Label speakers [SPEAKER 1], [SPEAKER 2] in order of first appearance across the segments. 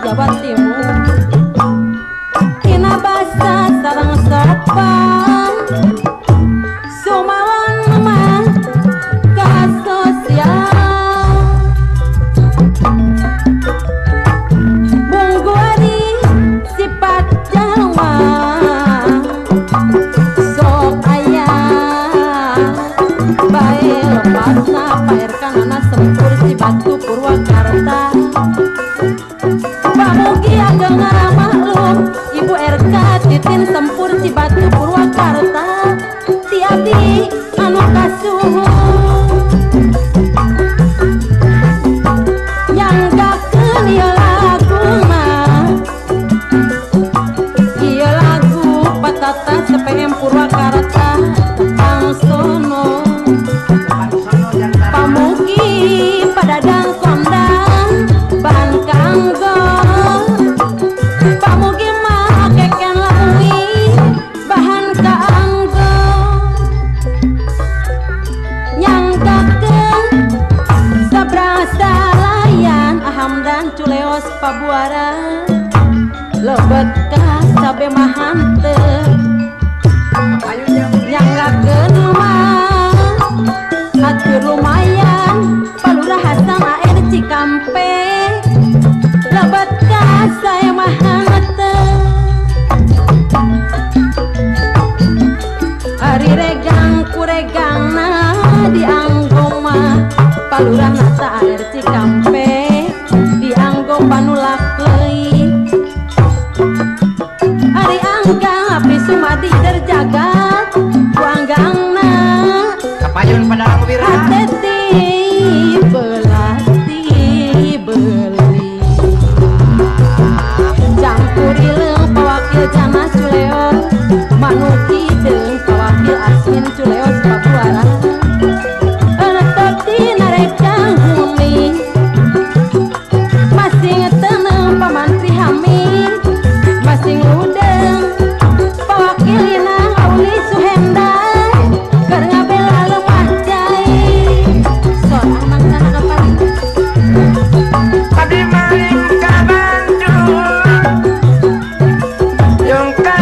[SPEAKER 1] Jawa Timur. Tina basa sareng sopan sumawan mah ka sosial. Bungguari sifat jalma sok aya bae lepasna paer kanana sempur Cibatu Purwakarta. Pamugi ageng ngaramalum Ibu RK Titin Sempur Cibatu Purwakarta. Ti abdi anu kasuhun nyanggakeun ieu lagu mah ieu lagu patata CPM Purwakarta tepang sono. Pamugi padadang kondang ban kanggo pamugi mah keken lawi bahan kaanggo nyangkakeun sabrasa layan Ahamdan Culeos Pabuara lebet ka sabe mahanteu nyangkakeun mah atur lumayan Palurah Hasan AR Cikampek lebet ka saya mahanteu ari regang kuregangna dianggo mah Palurah Nata AR Cikampek dianggo panulak leuit. Ari angga api Sumadi Derjagat kuanggangna
[SPEAKER 2] kapayun pada wira
[SPEAKER 1] ateti belati beli campuri leung pawakil Jana Culeos manuki deung pawakil Asmin Culeos Pabuara eletep dina regang huni masing teneng pamantri Hamid masing ludeng pawakil Inang Auli Suhendai keur ngabela lemah jai sorangan mangsana kapaling
[SPEAKER 2] tadi maling ka Bandung yung ka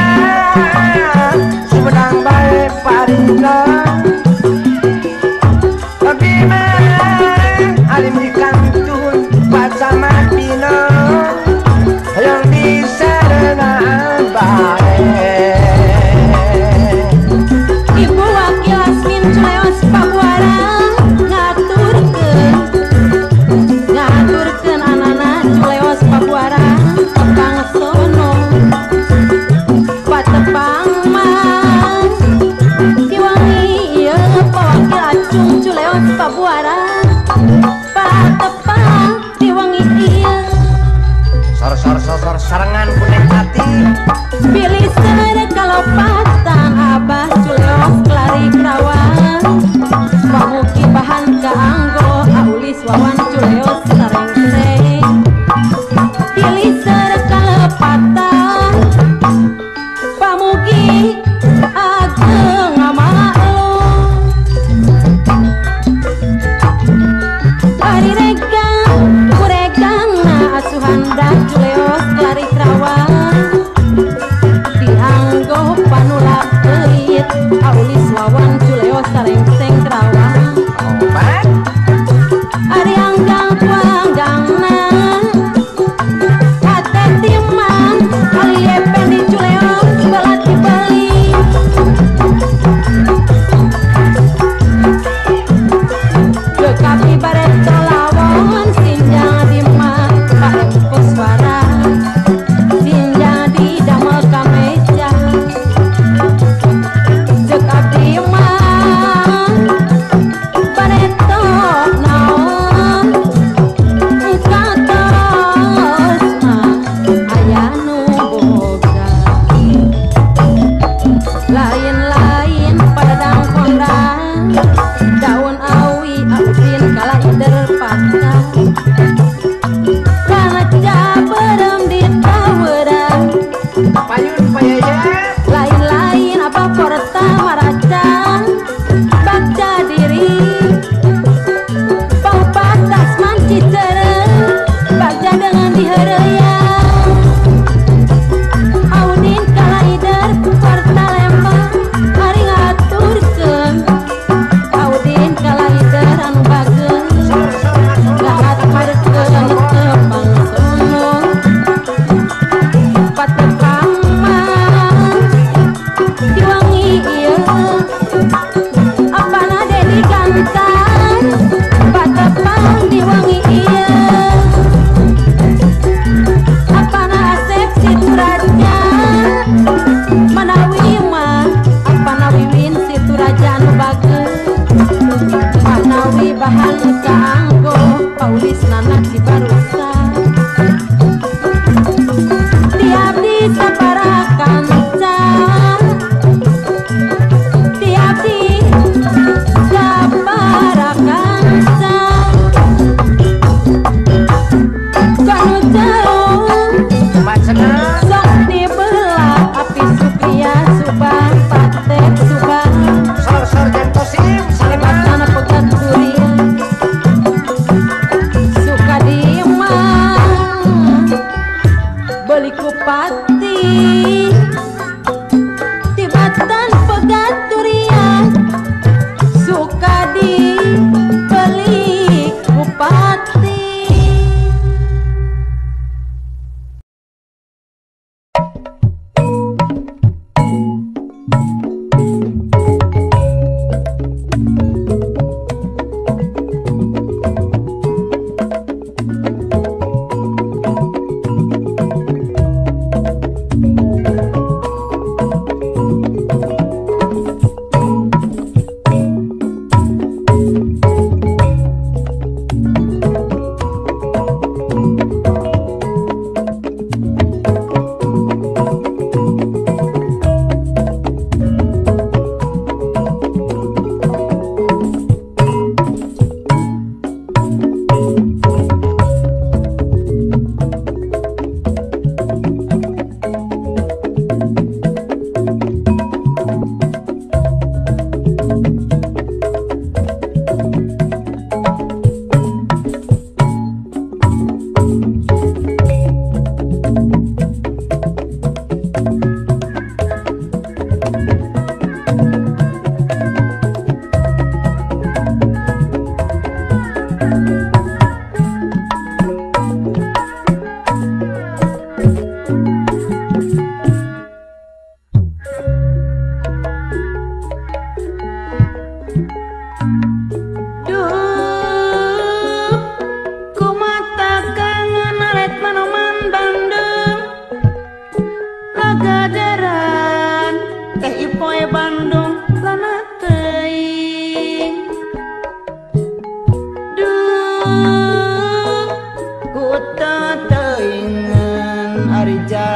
[SPEAKER 2] Sumedang bae parina tapi maling alim di kantun pasama dina yang bisa renang bae.
[SPEAKER 1] Ibu wakil Asmin Culeos Pabuara ngaturkeun anana Culeos Pabuara tepang sono patepang mah diwangi ieu pawakil Acung Culeos Pabuara patepang diwangi ieu
[SPEAKER 2] Sor sarangan kuning hati
[SPEAKER 1] pilih sere kalopatan Abah Culeos Kelari Kerawan pamuki bahan kaanggo Aulis Wawan Culeos Sareng-seng pilih sere kalopatan pamugi ageng ngamaklum ari regang kuregangna asuhan dah Culeos Kelari Kerawan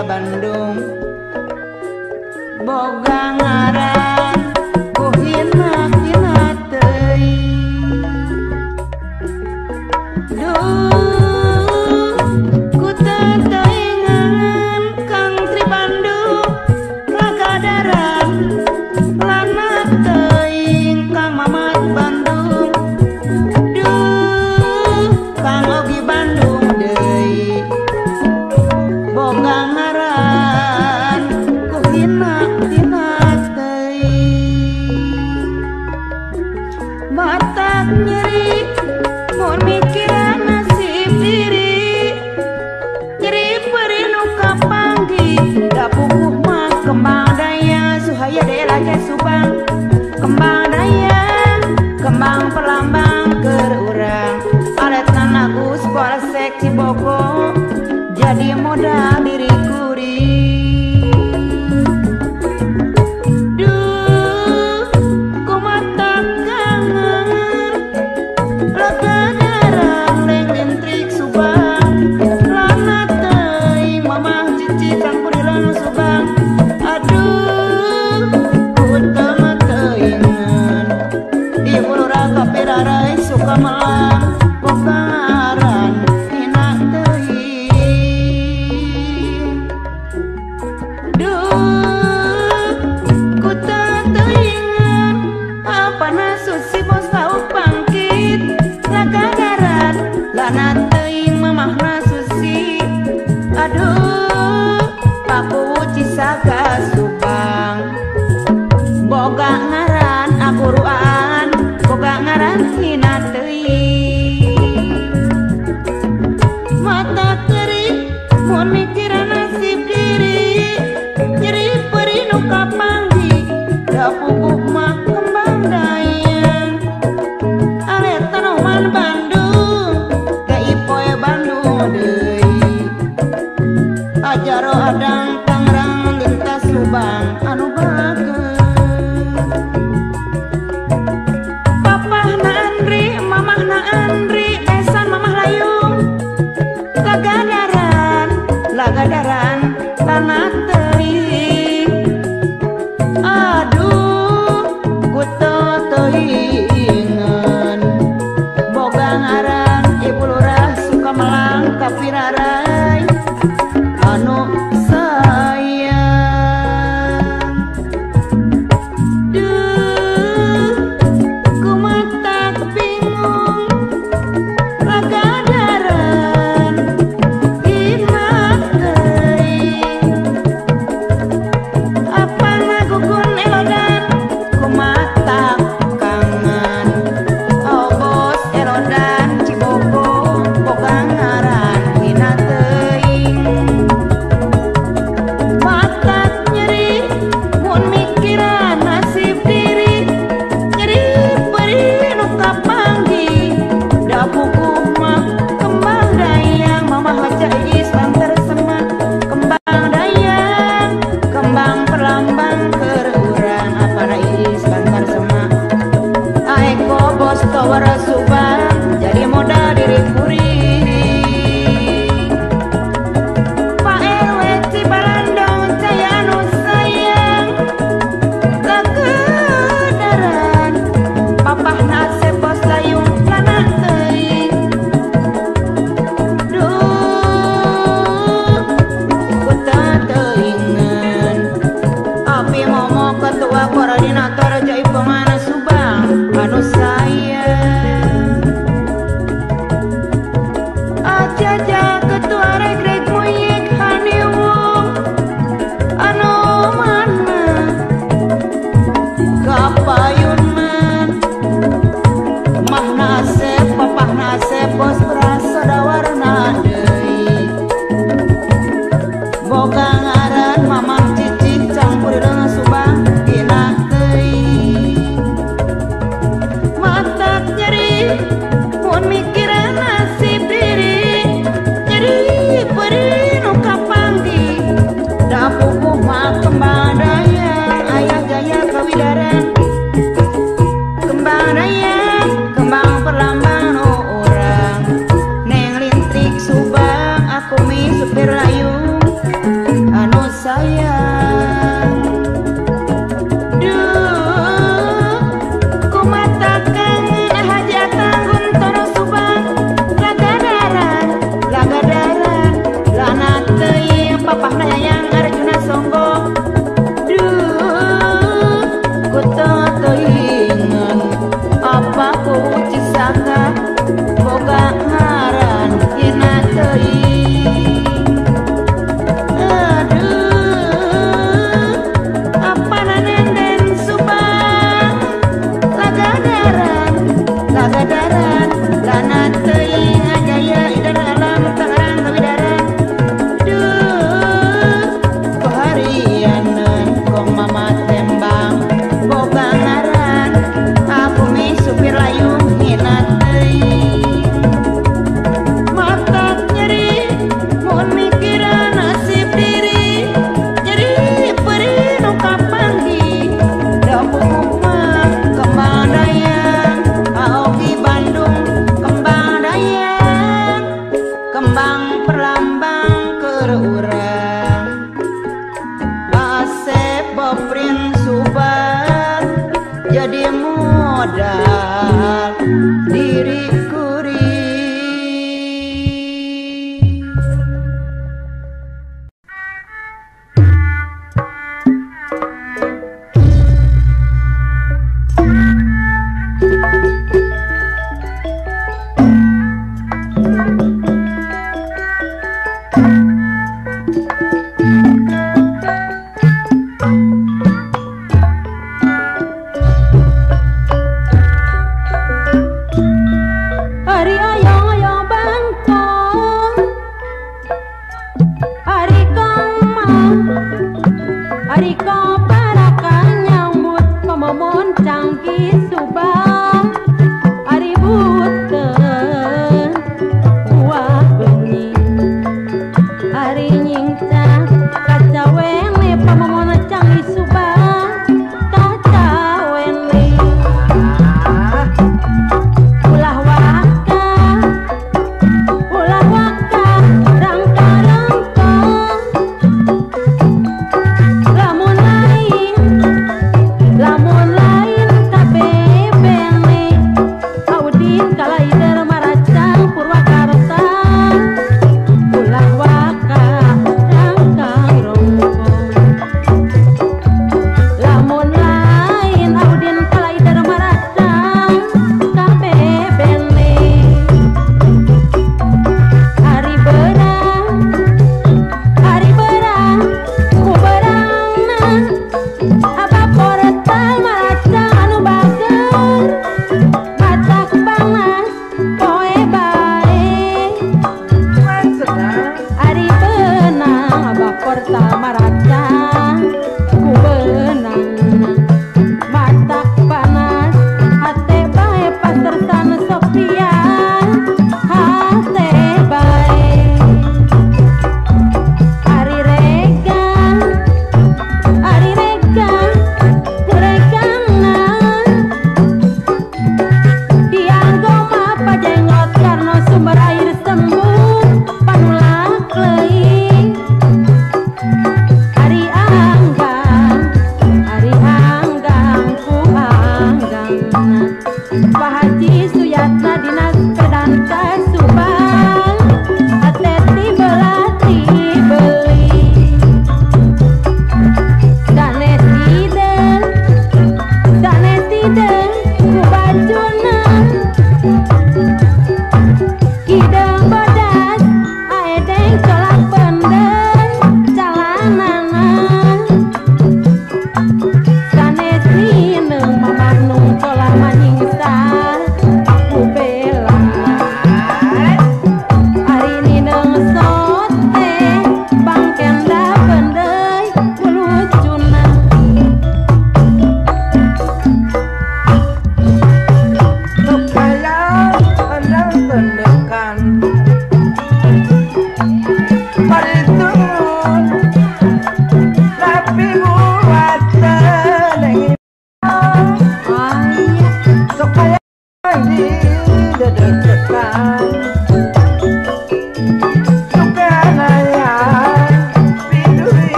[SPEAKER 3] kota Bandung boga ngaran ku hina-hina teuing duh ku teuingan Kang Tri Bandung ragadaran lana teuing Kang Mamat Bandung duh Kang Ogi Bandung deui boga ngaran ku hina-hina teuing batak nyeri mun mikiran nasib diri nyeri beri nu kapanggih da pupuh mah kembang daya suhaya dela ke subang kembang daya kembang pelambang keur urang aletna Agus Polsek Cibogo jadi modal diri kuring duh kumata kangen lagadaran leng lintrik subang lana teuing mamah cici cangkurilan subang aduh ku teu teuingan di Bulura Kapirarai Sukamelang bogaran hina teuing duh ku teuingan apana Susi bos tau bangkit lagadaran lana teuing mamahna Susi aduh paku Cisaga Subang boga ngaran akuruan boga ngaran hina teuing mata teri mun mikiran nasib diri nyeri peri nu kapanggih da pupuh mah kembang dayang aleta Noman Bandung da Ipoe Bandung deui ajaro adang Tangerang lintas Subang anu bageus papahna Andri mamahna Andri esan mamah Layung lagadaran lana teuing aduh ku teuingan boga ngaran Ibu Lurah Sukamelang Kapirarai anu sayang duh kumata bingung lagadaran hina teuing apana gugun elodan kumata kangen oh bos elodan Cibogo boga ngaran hina teuing batak nyeri mun mikiran nasib diri nyeri beri nu kapanggih da pupuh mah kembang dayang mamah Hajais Banter Semak kembang dayang kembang pelambang keur urang apana Iis Banter Semak aeko bos tawara Subang jadi modal diri kuring Pak RW Cibalandong saya anu sayang lagadaran papahna Asep Bos Layung lana teuing duh ku teuingan Abi Momo ketua koordinator Jaipongan Subang anu sayang Ajaja ketua regreg moyek haniwung anu mana kapayunan mahna Asep papahna Asep bos berasa dawarna deui boga ngaran mamah Cici cangkurileung Subang hina teuing matak nyeri mun mikiran nasib diri nyeri beri nu kapanggih da pupuh mah kembang dayang aya gaya kawidaran kembang dayang kembang perlambang nu urang neng lintik Subang aku mi supir Layung sayang. Duh, kumatakan hajatan Guntoro Subang, lagadaran, lana teuing papahna Yayang Arjuna Songgo. Duh, kuto teuingan apa ku cisaka boga ngaran hina teuing. Aduh, apa nanenden Subang, lagadaran, lana teuing ngajaya idan alam tangarang kawidaran. Duh, koharianeun kong mama tembang boga ngaran aku mi supir layung hina teuing. Matak nyeri mun mikiran nasib diri, nyeri perih nu kapanggi da pupuk mah kembang dayang aogi Bandung kembang dayang kembang perlambang keur urang.